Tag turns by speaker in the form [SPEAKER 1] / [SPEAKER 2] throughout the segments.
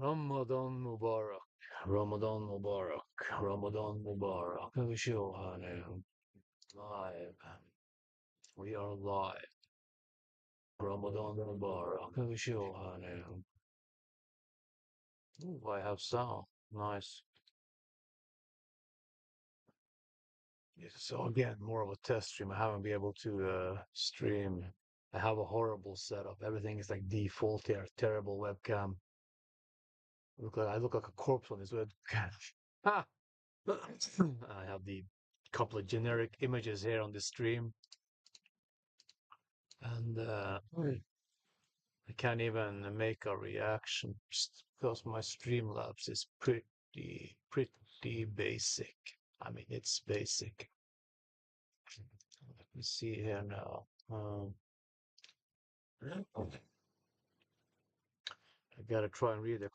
[SPEAKER 1] Ramadan Mubarak. Ramadan Mubarak. Ramadan Mubarak. We show live. We are live. Ramadan Mubarak. We show Ooh, I have sound. Nice. Yeah, so again, more of a test stream. I haven't been able to stream. I have a horrible setup. Everything is like default here. Terrible webcam. I look like a corpse on this webcam. Ha! I have the couple of generic images here on the stream, and I can't even make a reaction because my Streamlabs is pretty basic. I mean, it's basic. Let me see here now. I gotta try and read the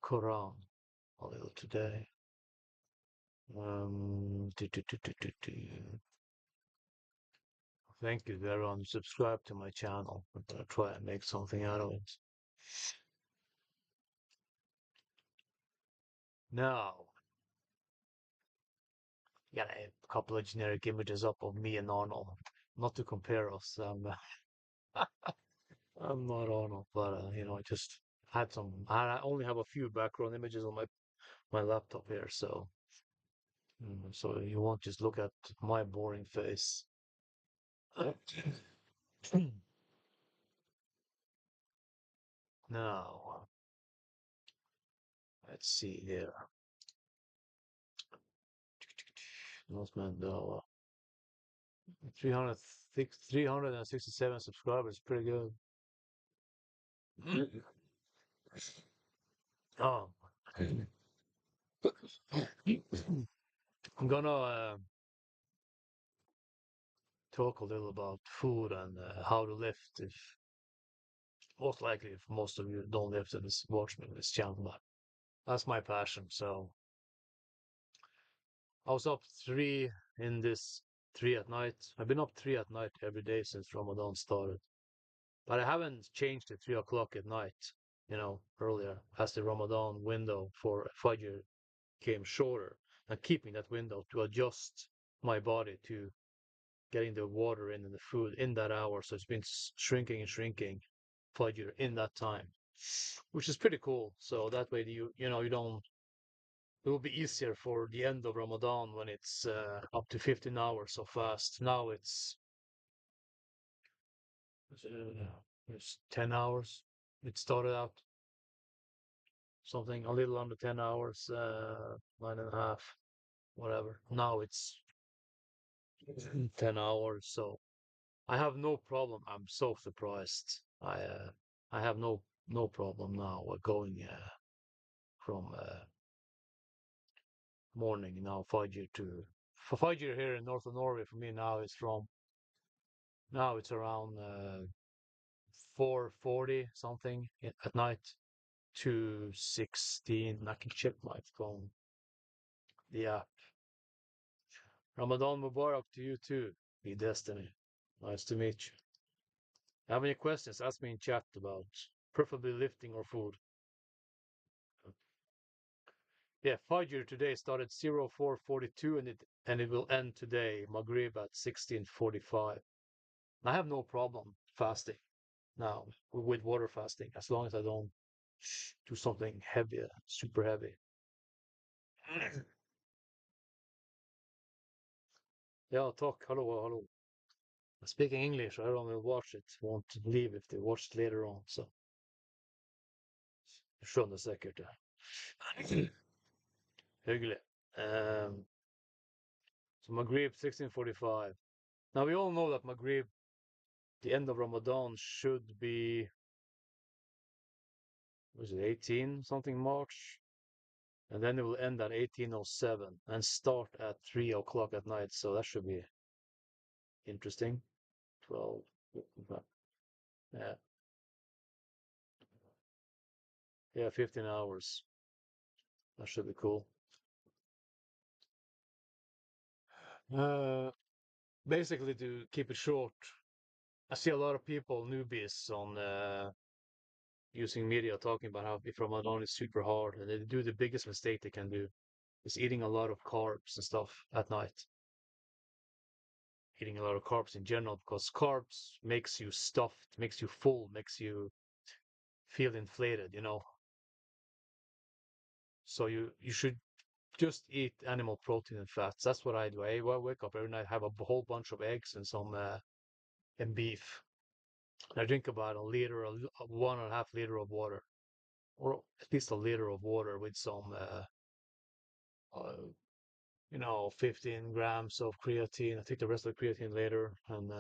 [SPEAKER 1] Quran a little today. Thank you, everyone. Subscribe to my channel. I'm gonna try and make something out of it. Now, got a couple of generic images up of me and Arnold. Not to compare us. I'm not Arnold, but I just had some. I only have a few background images on my laptop here, so you won't just look at my boring face. Now, let's see here. North Mandela. 367 subscribers, pretty good. Oh, I'm gonna talk a little about food and how to lift. If most likely, if most of you don't lift and watch me on this channel, but that's my passion. So I was up three at night. I've been up three at night every day since Ramadan started, but I haven't changed to 3 o'clock at night. Earlier as the Ramadan window for Fajr came shorter, and keeping that window to adjust my body to getting the water in and the food in that hour. So it's been shrinking and shrinking Fajr in that time, which is pretty cool. So that way you don't. It will be easier for the end of Ramadan when it's up to 15 hours so fast. Now it's 10 hours. It started out something a little under 10 hours, 9.5, whatever. Now it's 10 hours. So I have no problem. I'm so surprised. I have no problem now going from morning now Fajr to Fajr here in northern Norway for me now it's around 4:40 something at night to 16. I can check my phone. Yeah. Ramadan Mubarak to you too, be Destiny. Nice to meet you. Have any questions? Ask me in chat about preferably lifting or food. Yeah, Fajr today started 04:42 and it will end today, Maghrib at 16:45. I have no problem fasting now with water fasting as long as I don't do something heavy, super heavy. Yeah, talk. Hello, hello. Speaking English, I don't watch it. Won't leave if they watch it later on. So, skjønner säkert det. Hyggelig. So Maghrib 16:45. Now we all know that Maghrib, the end of Ramadan, should be was it 18 something March, and then it will end at 18:07 and start at 3 o'clock at night. So that should be interesting. 12, yeah, yeah, 15 hours. That should be cool. Uh, Basically, to keep it short, I see a lot of people newbies on using media talking about how if Ramadan is super hard, and they do the biggest mistake they can do is eating a lot of carbs and stuff at night. Eating a lot of carbs in general because carbs makes you stuffed, makes you full, makes you feel inflated, you know. So you should just eat animal protein and fats. That's what I do. I wake up every night, have a whole bunch of eggs and some and beef. I drink about a liter, 1.5 liter of water, or at least a liter of water with some, uh, 15 grams of creatine. I take the rest of the creatine later, and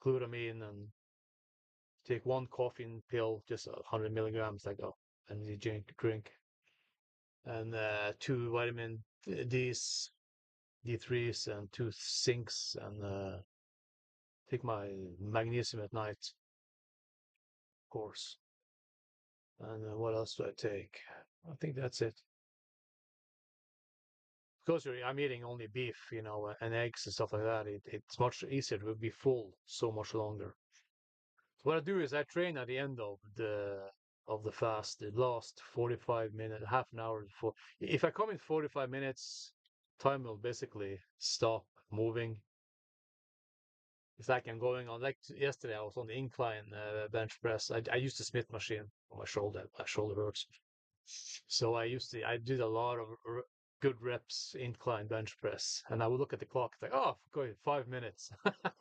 [SPEAKER 1] glutamine, and take one caffeine pill, just 100 milligrams, like a energy drink, and two vitamin D's, D3s, and two zincs, and take my magnesium at night, of course. And what else do I take? I think that's it. Because I'm eating only beef, and eggs and stuff like that. It's much easier to be full so much longer. So what I do is I train at the end of the fast, the last 45 minutes, half an hour before. If I come in 45 minutes, time will basically stop moving. It's like I'm going on, like yesterday, I was on the incline bench press. I used the Smith machine on my shoulder. My shoulder hurts. So I did a lot of good reps incline bench press, and I would look at the clock. It's like, oh, good, 5 minutes,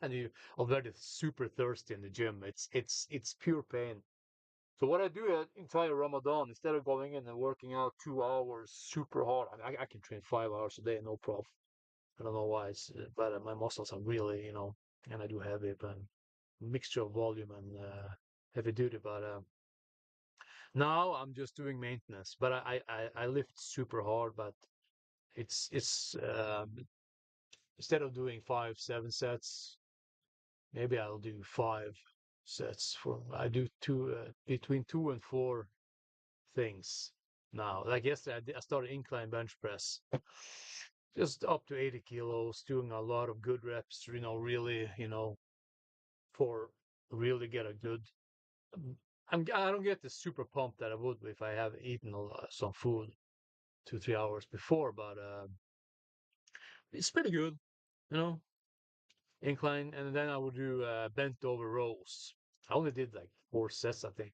[SPEAKER 1] and you already super thirsty in the gym. It's pure pain. So what I do at entire Ramadan, instead of going in and working out 2 hours super hard, I can train 5 hours a day, no problem. I don't know why, but my muscles are really, and I do heavy, but mixture of volume and heavy duty. But now I'm just doing maintenance, but I lift super hard, but it's instead of doing 5, 7 sets, maybe I'll do 5 sets. I do between 2 and 4 things now. Like yesterday, I started incline bench press, just up to 80 kilos, doing a lot of good reps. Really, for really get a good. I don't get the super pump that I would if I have eaten some food 2, 3 hours before, but it's pretty good, you know, incline. And then I would do bent over rows. I only did like 4 sets, I think,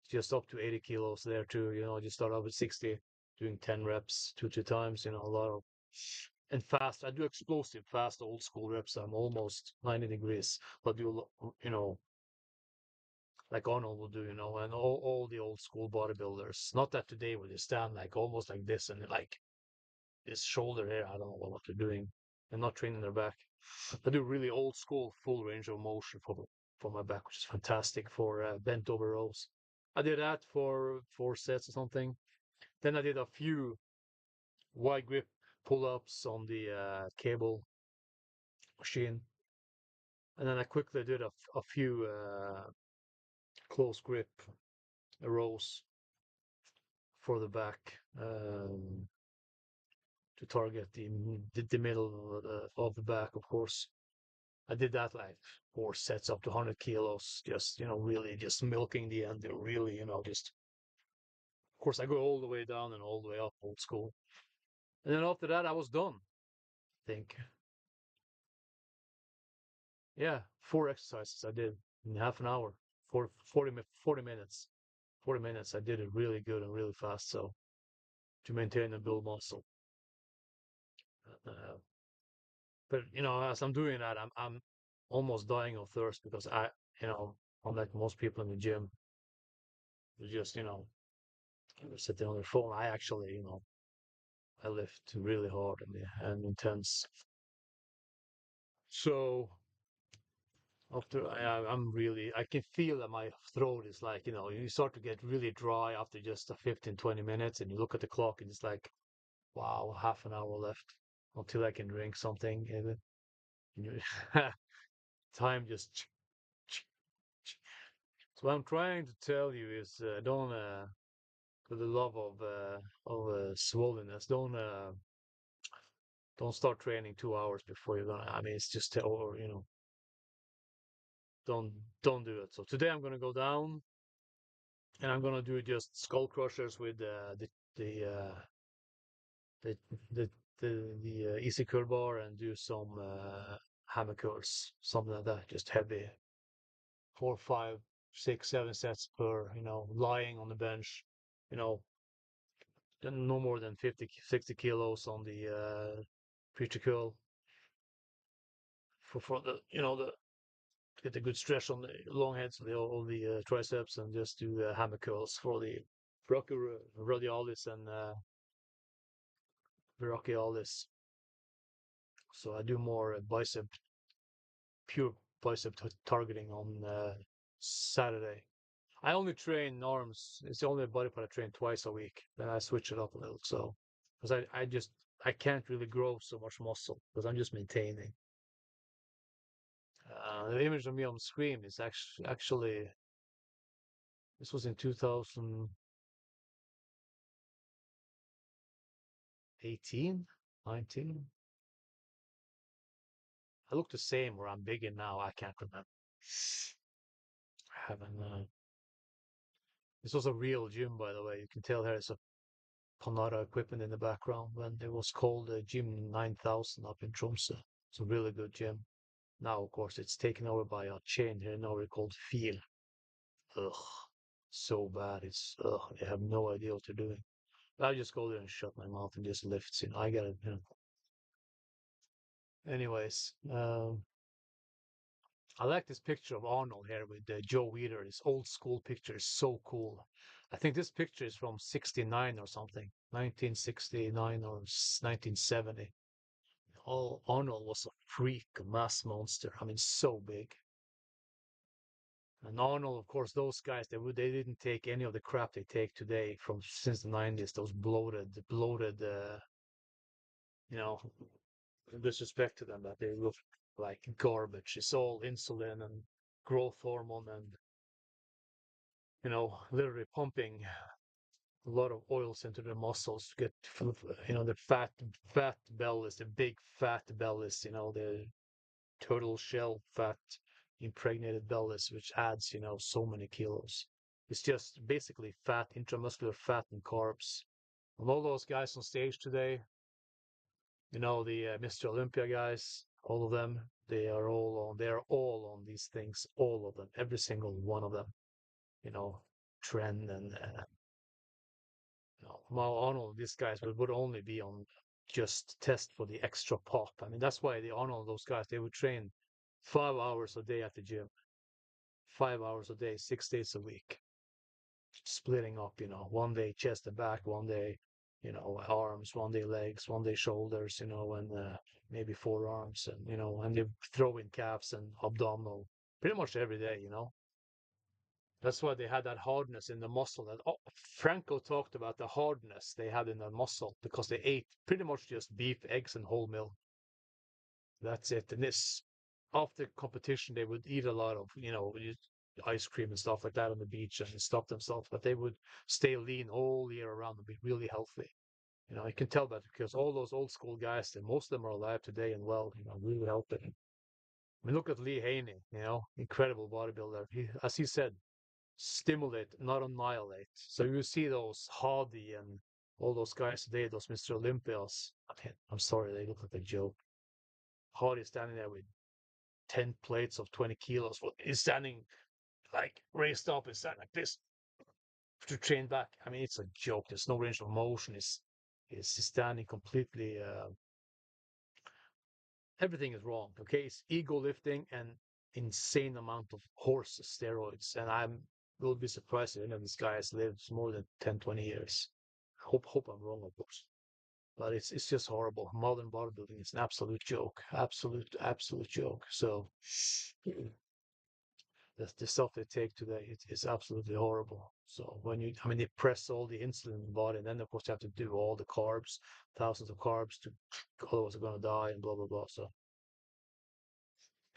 [SPEAKER 1] just up to 80 kilos there too. Just start off with 60, doing 10 reps, 2 times. A lot of and fast. I do explosive, fast, old school reps. I'm almost 90 degrees, but like Arnold will do, and all the old school bodybuilders. Not that today where they stand like almost like this and like this shoulder here. I don't know what they're doing. They're not training their back. I do really old school full range of motion for my back, which is fantastic for bent over rows. I did that for 4 sets or something. Then I did a few wide grip pull-ups on the cable machine, and then I quickly did a few close grip rows for the back to target the middle of the back, of course. I did that like 4 sets up to 100 kilos, just, really just milking the end. Really, just, of course, I go all the way down and all the way up, old school. And then after that, I was done, I think. Yeah, 4 exercises I did in half an hour, 40 minutes. 40 minutes. I did it really good and really fast. So to maintain and build muscle. Uh, but as I'm doing that, I'm almost dying of thirst because you know, unlike most people in the gym, who just sitting on their phone. I actually, I lift really hard and intense. So after I can feel that my throat is like, you start to get really dry after just a 15, 20 minutes, and you look at the clock and it's like, wow, half an hour left until I can drink something. And time just. So what I'm trying to tell you is, don't, for the love of swollenness, don't start training 2 hours before you're gonna. I mean, it's just or don't don't do it. So today I'm gonna go down and I'm gonna do just skull crushers with the the the the easy curl bar and do some hammer curls, something like that, just heavy, 4, 5, 6, 7 sets per, lying on the bench, you know, no more than 50, 60 kilos on the preacher curl for the, the get a good stretch on the long heads of all the triceps and just do hammer curls for the radialis and brachialis. So I do more pure bicep targeting on Saturday. I only train arms. It's the only body part I train twice a week. Then I switch it up a little. So, because I can't really grow so much muscle because I'm just maintaining. The image of me on the screen is actually this was in 2018, 19. I look the same or I'm bigger now. I can't remember. I haven't. This was a real gym, by the way. You can tell here it's a Panara equipment in the background when it was called Gym 9000 up in Tromsø. It's a really good gym. Now, of course, it's taken over by a chain here now called Feel. Ugh, so bad. They have no idea what they're doing. I just go there and shut my mouth and just lifts. I got it. Anyways, I like this picture of Arnold here with Joe Weider. This old school picture is so cool. I think this picture is from 69 or something, 1969 or 1970. Oh, Arnold was a freak, a mass monster. I mean, so big. And Arnold, of course, those guys they didn't take any of the crap they take today from since the 90s. Those bloated, you know, disrespect to them that they look like garbage. It's all insulin and growth hormone and literally pumping a lot of oils into their muscles to get the fat bellies, the big fat bellies, the turtle shell fat impregnated bellies, which adds, so many kilos. It's just basically fat, intramuscular fat and carbs. And all those guys on stage today, the Mr. Olympia guys, all of them, they are all on these things, all of them, every single one of them, you know, trend and Mal Arnold, these guys would only be on just test for the extra pop. I mean, that's why the Arnold, those guys, they would train 5 hours a day at the gym, 5 hours a day, 6 days a week, splitting up, one day chest and back, one day, arms, one day legs, one day shoulders, and maybe forearms and, and they throw in calves and abdominal pretty much every day. That's why they had that hardness in the muscle. That Franco talked about the hardness they had in the muscle because they ate pretty much just beef, eggs, and whole milk. That's it. And this after competition, they would eat a lot of ice cream and stuff like that on the beach and stuff themselves. But they would stay lean all year around and be really healthy. You can tell that because all those old school guys, and most of them are alive today and well, really healthy. I mean, look at Lee Haney, incredible bodybuilder. As he said, stimulate, not annihilate. So you see those Hardy and all those guys today, those Mr. Olympias. I mean, I'm sorry, they look like a joke. Hardy standing there with 10 plates of 20 kilos. He's standing like raised up and standing like this to train back. I mean, it's a joke. There's no range of motion. He's standing completely. Everything is wrong. Okay, it's ego lifting and insane amount of horse steroids. And I'm will be surprised if any of these guys lives more than 10, 20 years. Hope I'm wrong, of course. But it's just horrible. Modern bodybuilding is an absolute joke. Absolute joke. So the stuff they take today is absolutely horrible. So I mean, they press all the insulin in the body, and then of course you have to do all the carbs, thousands of carbs to otherwise they're gonna die and blah blah blah. So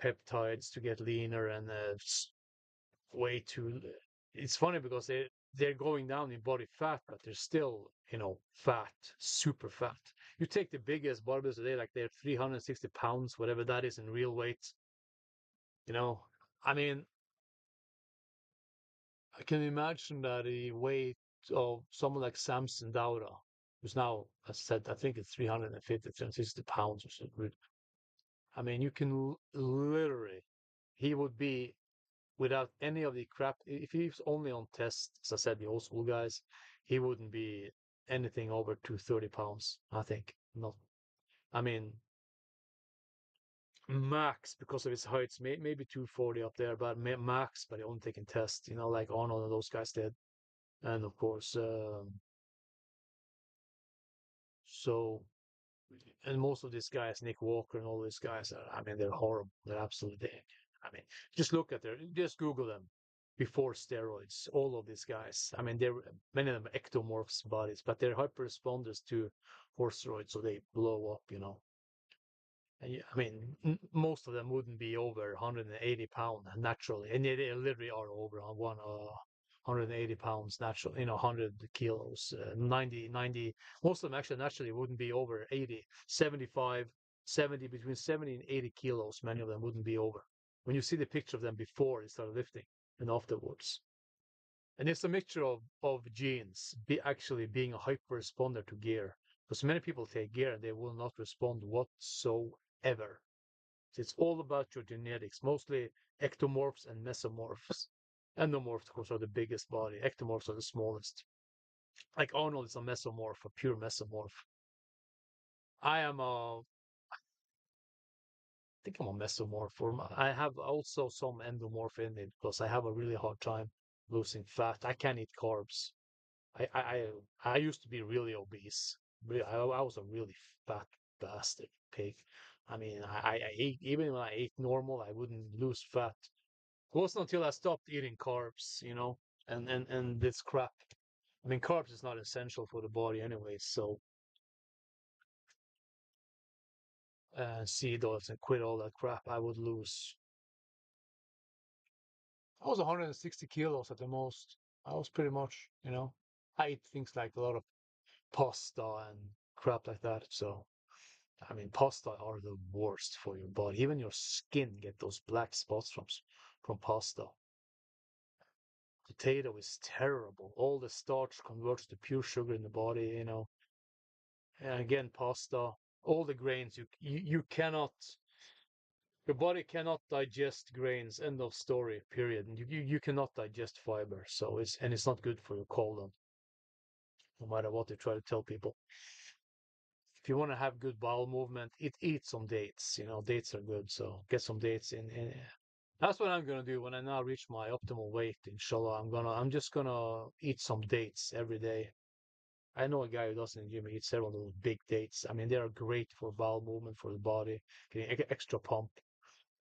[SPEAKER 1] peptides to get leaner and way too. It's funny because they're going down in body fat, but they're still fat, super fat. You take the biggest bodybuilders today, like they're 360 pounds, whatever that is in real weight. You know, I mean, I can imagine that the weight of someone like Samson Dauda, who's now, as I said, I think it's 350, 360 pounds or something. I mean, you can literally, he would be without any of the crap. If he was only on test, as I said, the old school guys, he wouldn't be anything over 230 pounds, I think. Not, I mean, max because of his heights, maybe 240 up there, but max, but he only taking test, like Arnold and those guys did. And of course, so, and most of these guys, Nick Walker and all these guys, I mean, they're horrible. They're absolutely, I mean, just look at just Google them before steroids. All of these guys, I mean, they're many of them ectomorphs bodies, but they're hyper responders to horse steroids, so they blow up. And I mean, most of them wouldn't be over 180 pounds naturally, and they literally are over on 180 pounds naturally, 100 kilos, 90. Most of them actually naturally wouldn't be over 80, 75, 70, between 70 and 80 kilos. Many of them wouldn't be over. When you see the picture of them before they started lifting and afterwards. And it's a mixture of genes actually being a hyper responder to gear. Because many people take gear and they will not respond whatsoever. It's all about your genetics, mostly ectomorphs and mesomorphs. Endomorphs, of course, are the biggest body. Ectomorphs are the smallest. Like Arnold is a mesomorph, a pure mesomorph. I think I'm a mesomorph. I have also some endomorph in it because I have a really hard time losing fat. I can't eat carbs. I I I, I used to be really obese. I was a really fat bastard pig. I mean, I ate, even when I ate normal, I wouldn't lose fat. It wasn't until I stopped eating carbs, and this crap. I mean, carbs is not essential for the body anyway, so seed oils and quit all that crap, I would lose. I was 160 kilos at the most. I was pretty much. I eat things like a lot of pasta and crap like that, so I mean, pasta are the worst for your body. Even your skin get those black spots from pasta. Potato is terrible. All the starch converts to pure sugar in the body. And again, pasta, all the grains you cannot. Your body cannot digest grains. End of story. Period. And you cannot digest fiber. So it's not good for your colon, no matter what they try to tell people. If you want to have good bowel movement, eat some dates. Dates are good. So get some dates in. That's what I'm gonna do when I now reach my optimal weight. Inshallah, I'm just gonna eat some dates every day. I know a guy who does in the gym. He eats several of those big dates. I mean, they are great for bowel movement for the body, getting extra pump.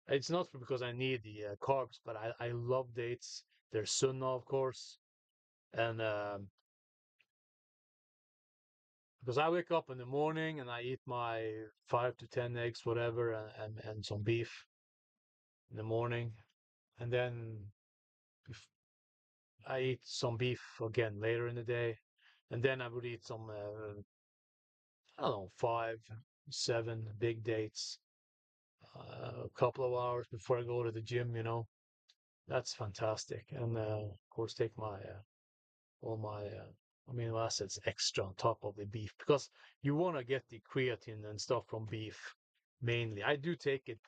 [SPEAKER 1] It's not because I need the carbs, but I love dates. They're sunnah, of course, and because I wake up in the morning and I eat my 5 to 10 eggs, whatever, and some beef in the morning, and then I eat some beef again later in the day, and then I would eat some, I don't know, 5, 7 big dates, a couple of hours before I go to the gym. That's fantastic. And of course, take all my amino acids extra on top of the beef because you want to get the creatine and stuff from beef mainly. I do take it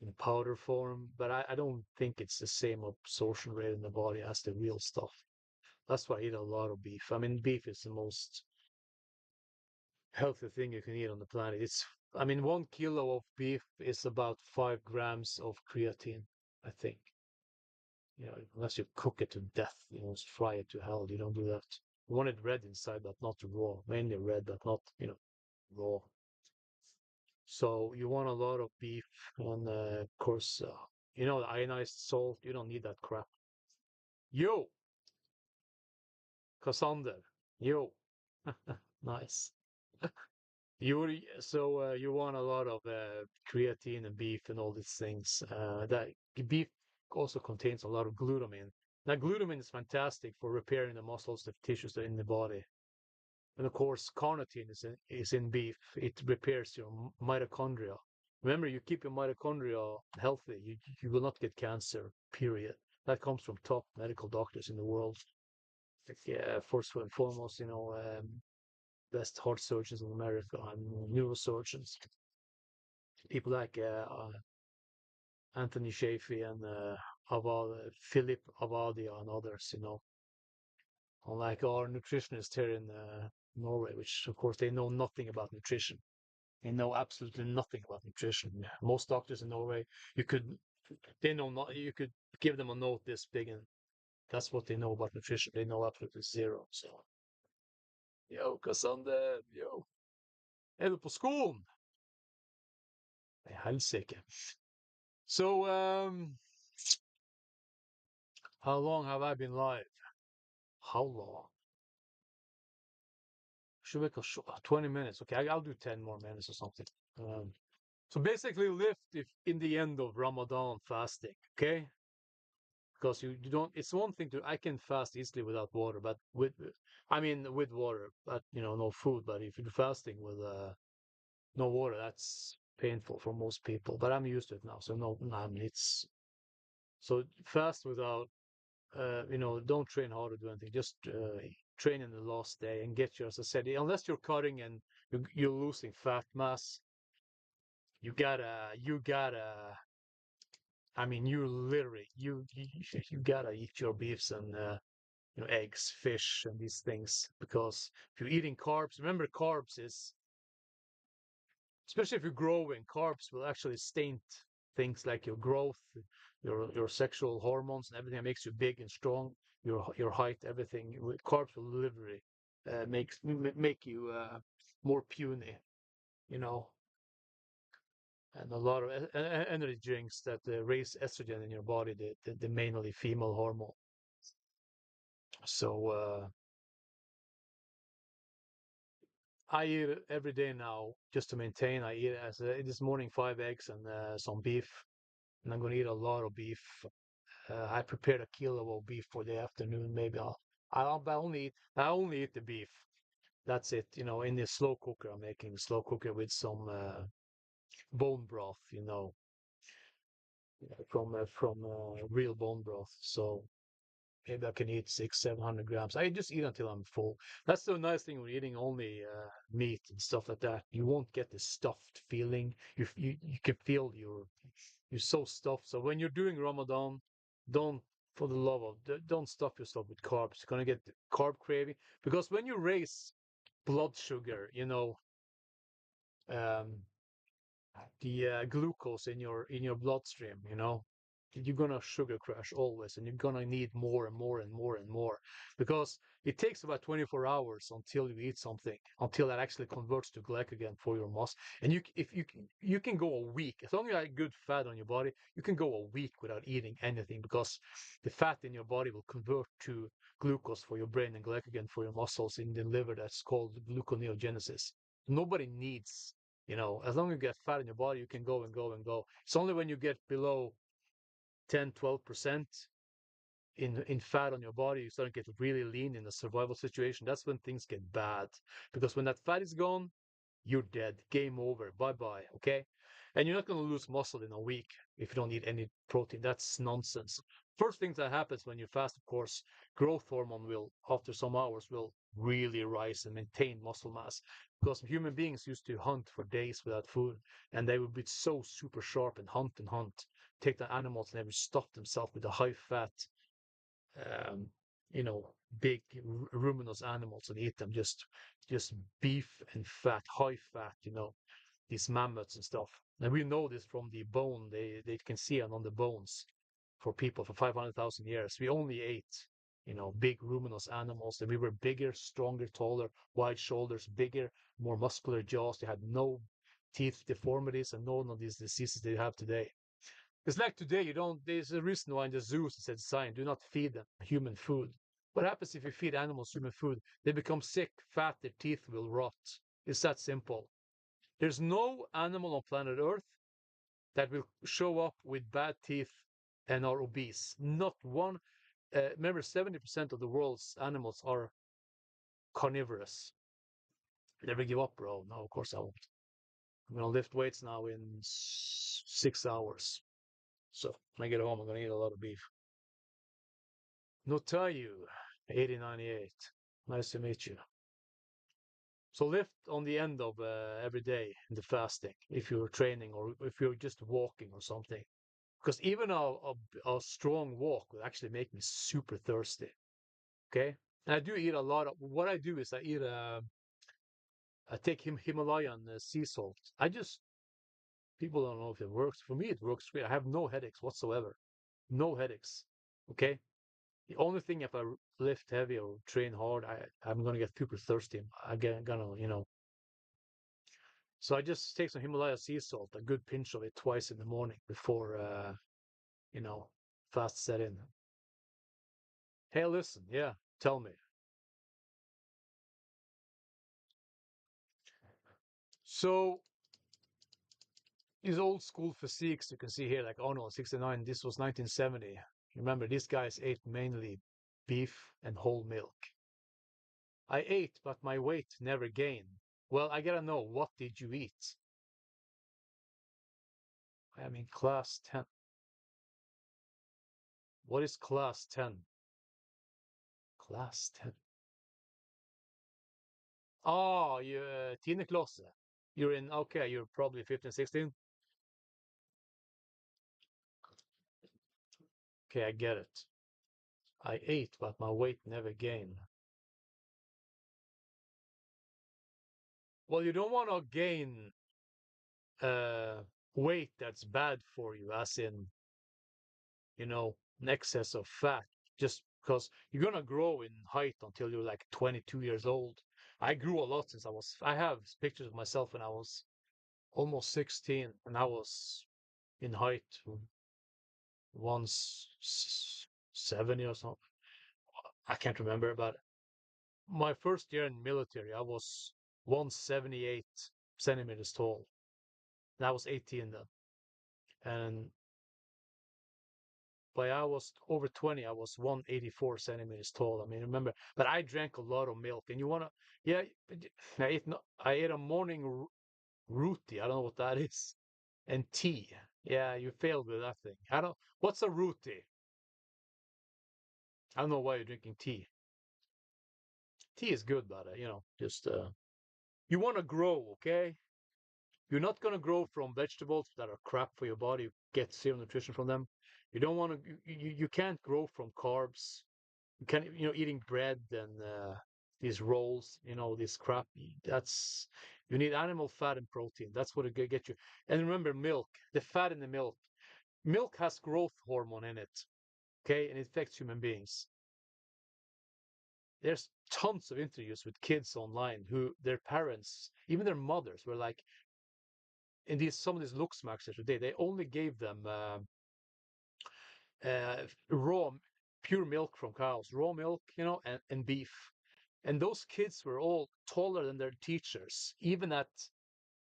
[SPEAKER 1] in powder form, but I don't think it's the same absorption rate in the body as the real stuff. That's why I eat a lot of beef. I mean, beef is the most healthy thing you can eat on the planet. I mean, 1 kilo of beef is about 5 grams of creatine, I think. Unless you cook it to death, just fry it to hell. You don't do that. You want it red inside, but not raw. Mainly red, but not raw. So you want a lot of beef, and of course, the ionized salt. You don't need that crap. Yo, Cassander. Yo, nice. You want a lot of creatine and beef and all these things. That beef also contains a lot of glutamine. Now, glutamine is fantastic for repairing the muscles, the tissues in the body. And of course, carnitine is in beef. It repairs your mitochondria. Remember, you keep your mitochondria healthy. You will not get cancer. Period. That comes from top medical doctors in the world. Like, first and foremost, best heart surgeons in America and neurosurgeons. People like Anthony Shafee and Philip Avadia and others, unlike our nutritionists here in Norway, which of course they know nothing about nutrition. They know absolutely nothing about nutrition. Most doctors in Norway, you could, they know not, you could give them a note this big and that's what they know about nutrition. They know absolutely zero. So, yo, Cassandra, yo, er du på skolen? Nei, helsike. So, how long have I been live? How long? Should we go 20 minutes? Okay, I'll do 10 more minutes or something. Um, so basically, lift if in the end of Ramadan fasting, okay? Because you don't, it's one thing to, I can fast easily without water, but I mean, with water, but no food. But if you're fasting with no water, that's painful for most people. But I'm used to it now, so no, I mean, so fast without, don't train hard to do anything. Just train in the last day and get your, as I said, unless you're cutting and you're losing fat mass, you gotta. I mean, you literally you gotta eat your beefs and eggs, fish, and these things because if you're eating carbs, remember carbs is especially if you're growing, carbs will actually taint things like your growth, your sexual hormones, and everything that makes you big and strong, your height, everything. Carbs will literally make you more puny, you know. And a lot of energy drinks that raise estrogen in your body, the mainly female hormone. So I eat it every day now just to maintain. I eat as this morning 5 eggs and some beef, and I'm going to eat a lot of beef. I prepared a kilo of beef for the afternoon. Maybe I only eat the beef. That's it. In the slow cooker, I'm making a slow cooker with some bone broth. From real bone broth. So maybe I can eat 600-700 grams. I just eat until I'm full. That's the nice thing when eating only meat and stuff like that. You won't get the stuffed feeling. You can feel you're so stuffed. So when you're doing Ramadan, don't for the love of don't stuff yourself with carbs. You're gonna get carb craving because when you raise blood sugar, um, the glucose in your bloodstream, you're gonna sugar crash always, and you're gonna need more and more and more and more because it takes about 24 hours until you eat something, until that actually converts to glycogen for your muscle. And if you can go a week as long as you have good fat on your body, you can go a week without eating anything because the fat in your body will convert to glucose for your brain and glycogen for your muscles in the liver. That's called gluconeogenesis. Nobody needs as long as you get fat in your body, you can go and go and go. It's only when you get below 10, 12% in fat on your body, you start to get really lean in a survival situation. That's when things get bad. Because when that fat is gone, you're dead. Game over. Bye bye. Okay. And you're not going to lose muscle in a week if you don't eat any protein. That's nonsense. First thing that happens when you fast, of course, growth hormone will, after some hours, will really rise and maintain muscle mass. Because human beings used to hunt for days without food, and they would be so super sharp and hunt, take the animals, and they would stuff themselves with the high fat um, you know, big ruminous animals and eat them. Just beef and fat, high fat. These mammoths and stuff. And we know this from the bone. They can see it on the bones for people for 500,000 years. We only ate, big ruminous animals, and we were bigger, stronger, taller, wide shoulders, bigger, more muscular jaws. They had no teeth deformities and none of these diseases they have today. It's like today, there's a reason why in the zoos it said sign, do not feed them human food. What happens if you feed animals human food? They become sick, fat, their teeth will rot. It's that simple. There's no animal on planet Earth that will show up with bad teeth and are obese. Not one. Remember, 70% of the world's animals are carnivorous. Never give up, bro. No, of course I won't. I'm gonna lift weights now in 6 hours. So when I get home, I'm gonna eat a lot of beef. No Notayu, 8098. Nice to meet you. So lift on the end of every day in the fasting if you're training or if you're just walking or something. Because even a strong walk will actually make me super thirsty. Okay. And I do eat a lot of what I do is I take Himalayan sea salt. People don't know if it works. For me, it works great. I have no headaches whatsoever. No headaches. Okay. The only thing if I lift heavy or train hard, I'm gonna get super thirsty. Gonna. So I just take some Himalaya sea salt, a good pinch of it twice in the morning before you know, fast set in. Hey, listen, yeah, tell me. So these old school physiques you can see here, like Arnold 69, this was 1970. Remember, these guys ate mainly beef and whole milk. I ate, but my weight never gained. Well, I gotta know, what did you eat? I am in class 10. What is class 10? Class 10. Oh, you tiendeklasse. You're in, okay, you're probably 15, 16. Okay, I get it. I ate, but my weight never gained. Well, you don't want to gain uh, weight that's bad for you, as in, an excess of fat, just because you're gonna grow in height until you're like 22 years old. I grew a lot since I have pictures of myself when I was almost 16, and I was in height once 70 or something. I can't remember, but my first year in military, I was 178 centimeters tall. And I was 18 then. And by I was over 20, I was 184 centimeters tall. I mean, remember, but I drank a lot of milk. And you want to, yeah, I ate a morning roti. I don't know what that is. And tea. Yeah, you failed with that thing. What's a roti? I don't know why you're drinking tea. Tea is good, but, you want to grow, okay? You're not going to grow from vegetables that are crap for your body, get zero nutrition from them. You don't want to, you can't grow from carbs. You can't, eating bread and these rolls, this crap. You need animal fat and protein. That's what it get you. And remember, milk, the fat in the milk. Milk has growth hormone in it, okay? And it affects human beings. There's tons of interviews with kids online who their parents, even their mothers, were like, in these some of these looks maxes today, they only gave them raw, pure milk from cows, raw milk, and beef. And those kids were all taller than their teachers, even at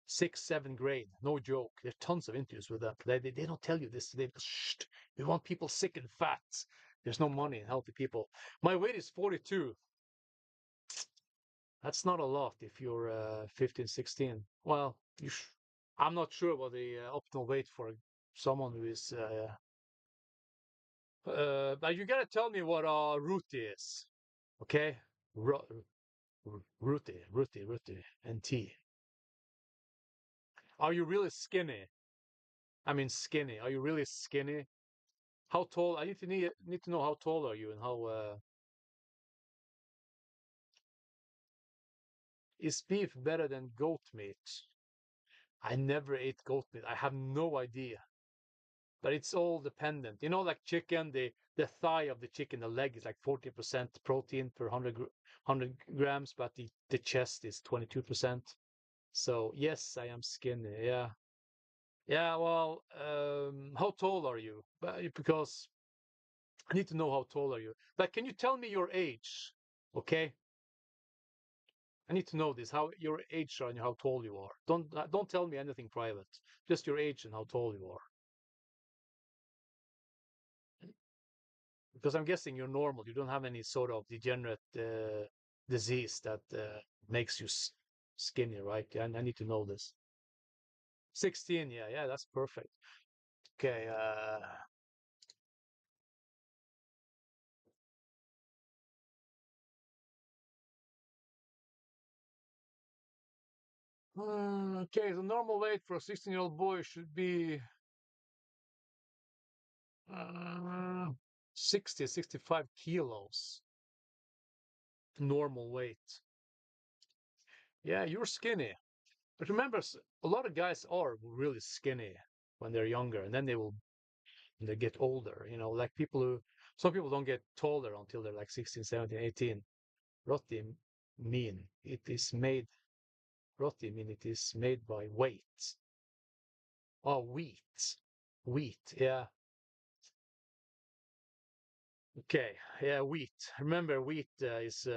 [SPEAKER 1] sixth, seventh grade. No joke. There's tons of interviews with them. They don't tell you this. They shh. We want people sick and fat. There's no money in healthy people. My weight is 42. That's not a lot if you're 15, 16. Well, I'm not sure what the optimal weight for someone who is. But you gotta tell me what root is, okay? Ru- Ruti, and T. Are you really skinny? I mean, skinny. Are you really skinny? How tall? I need to know how tall are you and how is beef better than goat meat? I never ate goat meat. I have no idea. But it's all dependent. Like chicken, the thigh of the chicken, the leg is like 40% protein per 100 grams, but the chest is 22%. So yes, I am skinny. Yeah. Yeah, well, how tall are you? Because I need to know how tall are you. But can you tell me your age? Okay? I need to know this, how your age and how tall you are. Don't tell me anything private. Just your age and how tall you are. Because I'm guessing you're normal. You don't have any sort of degenerate disease that makes you skinny, right? I need to know this. 16, yeah, yeah, that's perfect. Okay, Okay, the normal weight for a 16-year-old boy should be uh, 60, 65 kilos. Normal weight. Yeah, you're skinny. But remember, a lot of guys are really skinny when they're younger, and then when they get older. Like some people don't get taller until they're like 16, 17, 18. Roti mean it is made, roti mean it is made by weight. Oh, wheat. Wheat, yeah. Okay, yeah, wheat. Remember, wheat is.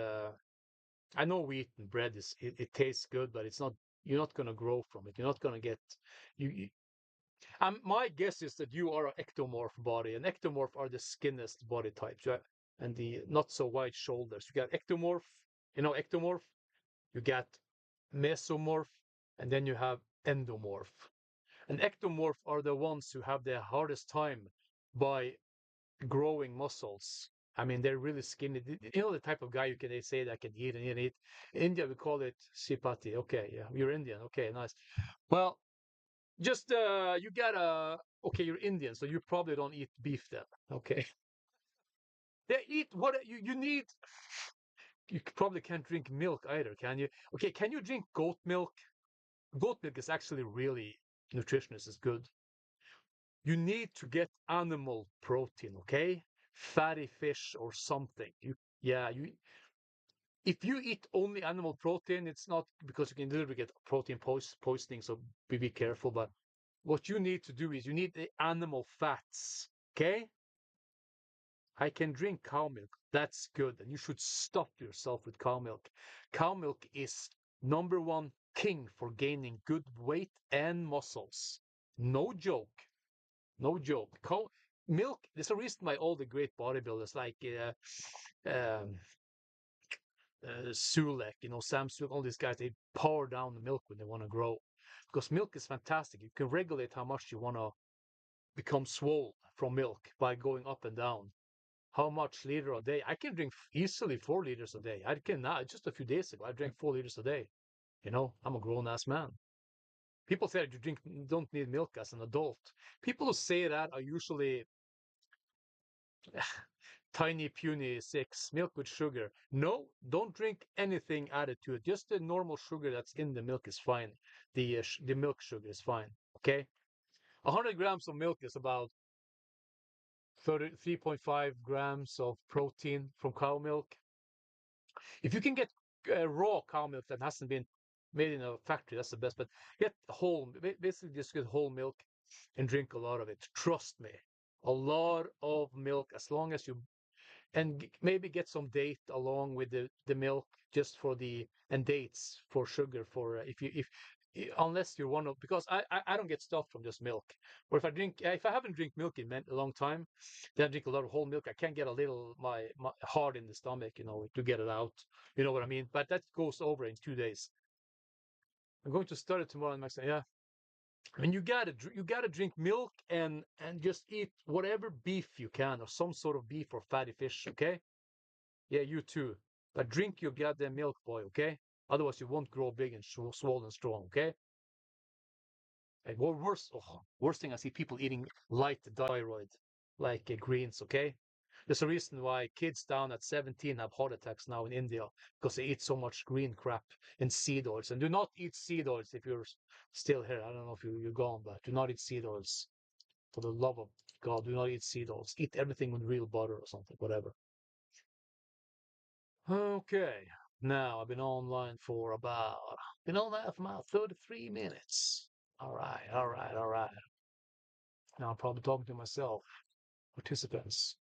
[SPEAKER 1] I know wheat and bread it tastes good, but it's not. You're not gonna grow from it. You're not gonna get. You. My guess is that you are an ectomorph body, and ectomorph are the skinniest body types, right? And the not so wide shoulders. You got ectomorph. Ectomorph. You got mesomorph, and then you have endomorph. And ectomorph are the ones who have the hardest time by growing muscles. I mean, they're really skinny. The type of guy you can they say that can eat and eat and eat. In India, we call it sipati. Okay, yeah, you're Indian. Okay, nice. Well, just you gotta. Okay, you're Indian, so you probably don't eat beef then. Okay, they eat what you need. You probably can't drink milk either, can you? Okay, can you drink goat milk? Goat milk is actually really nutritious. It's good. You need to get animal protein, okay? Fatty fish or something. Yeah, if you eat only animal protein, it's not because you can literally get protein poisoning, so be careful. But what you need to do is you need the animal fats, okay? I can drink cow milk. That's good. And you should stuff yourself with cow milk. Cow milk is number one king for gaining good weight and muscles. No joke. No joke. Milk, there's a reason why all the great bodybuilders like um, Sulek, Sam Sulek, all these guys, they pour down the milk when they want to grow. Because milk is fantastic. You can regulate how much you want to become swole from milk by going up and down. How much liter a day? I can drink easily 4 liters a day. I can now, just a few days ago, I drank 4 liters a day. I'm a grown ass man. People say that you don't need milk as an adult. People who say that are usually tiny puny six milk with sugar. No, don't drink anything added to it. Just the normal sugar that's in the milk is fine. The milk sugar is fine. Okay, 100 grams of milk is about 3.5 grams of protein from cow milk. If you can get raw cow milk that hasn't been made in a factory, that's the best. But get whole, basically just get whole milk and drink a lot of it. Trust me, a lot of milk. As long as you and maybe get some date along with the milk just for the and dates for sugar for if unless you're one of because I don't get stuff from just milk or if I haven't drink milk in a long time then I drink a lot of whole milk I can get a little my hard in the stomach to get it out you know what I mean but that goes over in 2 days. I'm going to start it tomorrow and I say yeah. I mean, you gotta drink milk and just eat whatever beef you can or some sort of beef or fatty fish, okay? Yeah, you too. But drink your goddamn milk, boy, okay? Otherwise, you won't grow big and swollen strong, okay? And worst thing I see people eating light thyroid, like greens, okay? There's a reason why kids down at 17 have heart attacks now in India because they eat so much green crap and seed oils. And do not eat seed oils if you're still here. I don't know if you're gone, but do not eat seed oils. For the love of God, do not eat seed oils. Eat everything with real butter or something, whatever. Okay. Now I've been online for about 33 minutes. All right, all right, all right. Now I'm probably talking to myself, participants.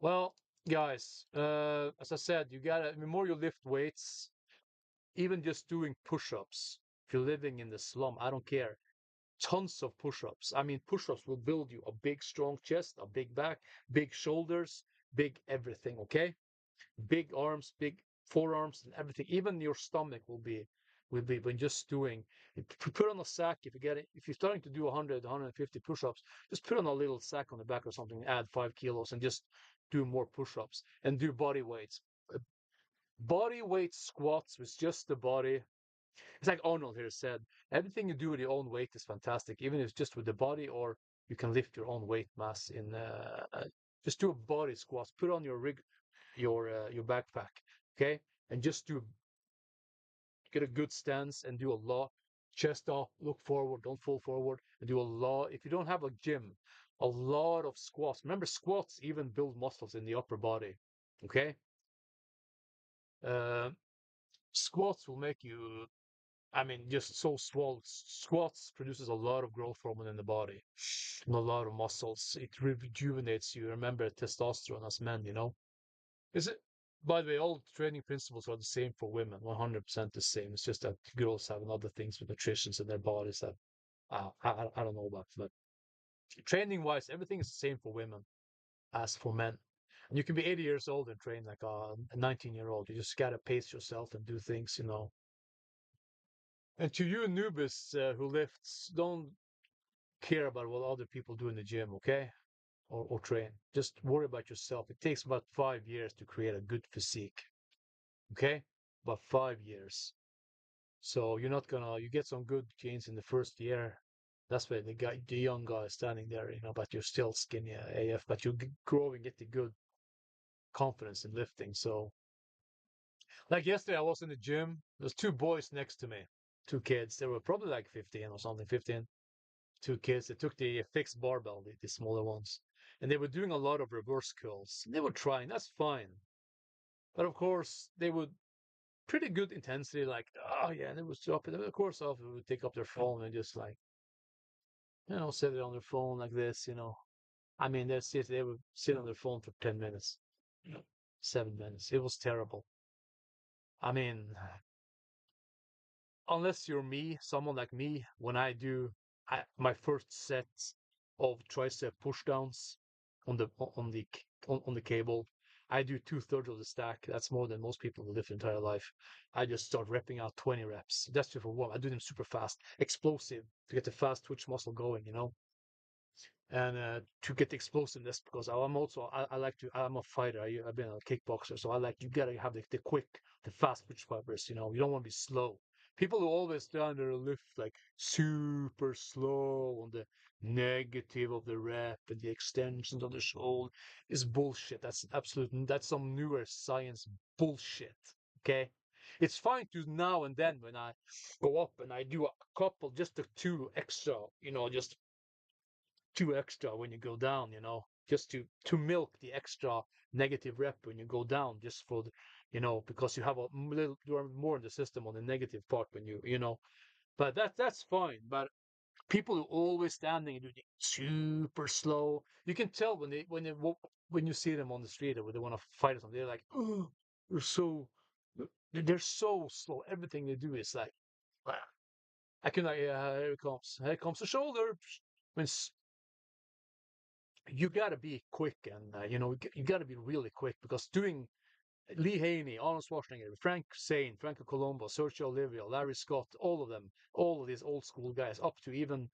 [SPEAKER 1] Well, guys, as I said, the more you lift weights, even just doing push-ups. If you're living in the slum, I don't care. Tons of push-ups. I mean, push-ups will build you a big, strong chest, a big back, big shoulders, big everything, okay? Big arms, big forearms, and everything. Even your stomach will be when just doing. Put on a sack if you get it. If you're starting to do 100, 150 push-ups, just put on a little sack on the back or something. Add 5 kilos and just do more push-ups and do body weights. Body weight squats with just the body. It's like Arnold here said, everything you do with your own weight is fantastic, even if it's just with the body or you can lift your own weight mass in just do a body squats, put on your rig, your backpack, okay, and just do get a good stance and do a lot. Chest up, look forward, don't fall forward, and do a lot. If you don't have a gym, a lot of squats. Remember, squats even build muscles in the upper body. Okay, uh, squats will make you. I mean, just so swole. Squats produces a lot of growth hormone in the body, and a lot of muscles. It rejuvenates you. Remember testosterone as men, you know. Is it? By the way, all training principles are the same for women, 100% the same. It's just that girls have other things with nutrition in their bodies that I don't know about. But training wise, everything is the same for women as for men. And you can be 80 years old and train like a 19-year-old. You just gotta pace yourself and do things, you know. And to you newbies who lifts, don't care about what other people do in the gym, okay? Or train. Just worry about yourself. It takes about 5 years to create a good physique. Okay, about 5 years. So you're not gonna you get some good gains in the first year. That's why the young guy is standing there, you know, but you're still skinny AF, but you grow and get the good confidence in lifting. So like yesterday, I was in the gym. There's two boys next to me, two kids. They were probably like 15 or something, 15. Two kids. They took the fixed barbell, the smaller ones, and they were doing a lot of reverse curls. They were trying. That's fine, but of course they would pretty good intensity, like, oh yeah, and it was dropping. Of course, often would take up their phone and just like, set it on their phone like this, I mean, they would sit on their phone for 10 minutes, 7 minutes. It was terrible. I mean, unless you're me, someone like me, when I do my first set of tricep pushdowns on the cable, I do 2/3 of the stack. That's more than most people will lift their entire life. I just start repping out 20 reps. That's just for one. I do them super fast, explosive to get the fast twitch muscle going. And to get the explosiveness because I like to I'm a fighter. I've been a kickboxer, so I like you gotta have the quick, the fast twitch fibers. You don't want to be slow. People who always stand there and lift like super slow on the negative of the rep and the extensions of the shoulder is bullshit. That's some newer science bullshit. Okay. It's fine to now and then when I go up and I do a couple, just the two extra, just two extra when you go down, just to milk the extra negative rep when you go down, just for the, because you have you are more in the system on the negative part when but that's fine. But people who always standing and doing super slow, you can tell when you see them on the street or when they want to fight or something, they're like, oh, they're so they're so slow. Everything they do is like, "Ah." I can like, yeah, here comes the shoulder. When you got to be quick and you got to be really quick because doing Lee Haney, Arnold Schwarzenegger, Frank Zane, Franco Colombo, Sergio Oliveira, Larry Scott, all of them, all of these old school guys, up to even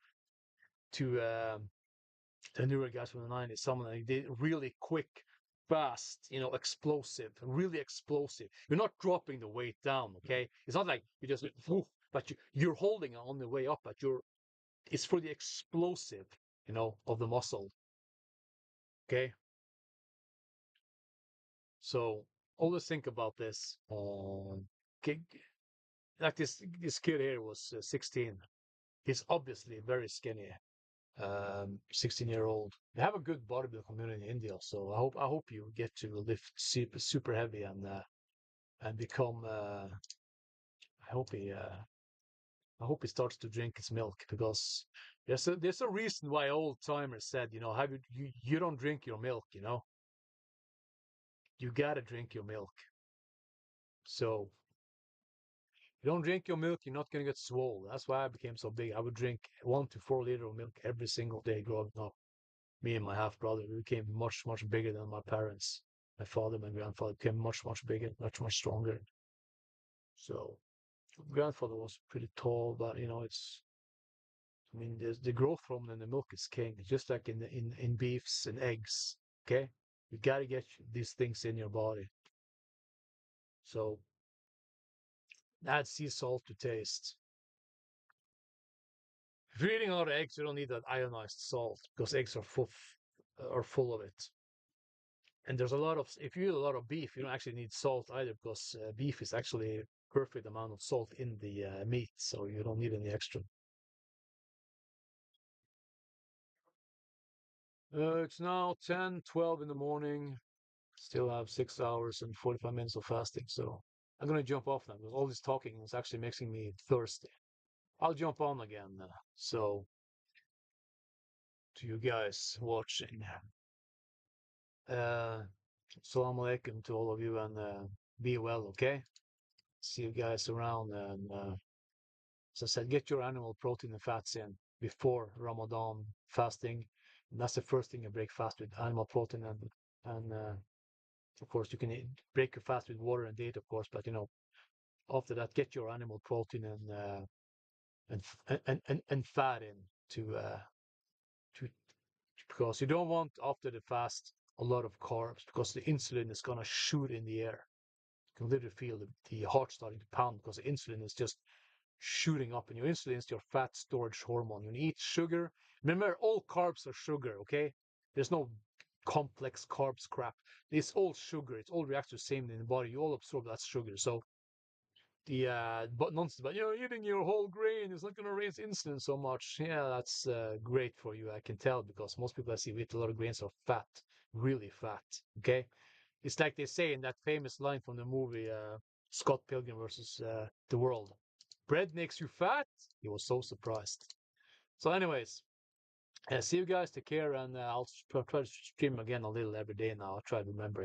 [SPEAKER 1] to the newer guys from the 90s, some of them they really quick, fast, explosive, really explosive. You're not dropping the weight down, okay? It's not like you just woof, but you're holding it on the way up, but it's for the explosive, of the muscle, okay? So always think about this. Like this kid here was 16. He's obviously very skinny. 16-year-old. They have a good bodybuilding community in India, so I hope you get to lift super heavy and become. I hope he uh, I hope he starts to drink his milk because there's a reason why old timers said, have you don't drink your milk, you gotta drink your milk. So you don't drink your milk, you're not gonna get swole. That's why I became so big. I would drink 1 to 4 liter of milk every single day growing up. Me and my half brother, we became much, much bigger than my parents. My father, my grandfather became much, much bigger, much, much stronger. So grandfather was pretty tall, but I mean, the growth hormone in the milk is king. It's just like in beefs and eggs. Okay, you got to get these things in your body. So Add sea salt to taste. If you're eating a lot of eggs, you don't need that ionized salt because eggs are full of it. And there's a lot of if you eat a lot of beef, you don't actually need salt either because beef is actually perfect amount of salt in the meat, so you don't need any extra. It's now 10:12 in the morning. Still have 6 hours and 45 minutes of fasting, so I'm gonna jump off now because all this talking is actually making me thirsty. I'll jump on again. So to you guys watching, uh, Assalamu alaikum to all of you and be well, okay? See you guys around and as I said, get your animal protein and fats in before Ramadan fasting. And that's the first thing you break fast with animal protein and of course you can break your fast with water and date, of course, but after that get your animal protein and fat in to because you don't want after the fast a lot of carbs because the insulin is gonna shoot in the air. You can literally feel the heart starting to pound because the insulin is just shooting up, and your insulin is your fat storage hormone. When you eat sugar, remember all carbs are sugar, okay? There's no complex carbs crap. It's all sugar. It's all reacts the same in the body. You all absorb that sugar. So the but nonsense about eating your whole grain is not going to raise insulin so much. Yeah, that's great for you. I can tell because most people I see with a lot of grains are fat, really fat. Okay, it's like they say in that famous line from the movie Scott Pilgrim versus the World. Bread makes you fat. He was so surprised. So, anyways, see you guys. Take care, and I'll try to stream again a little every day now. I'll try to remember.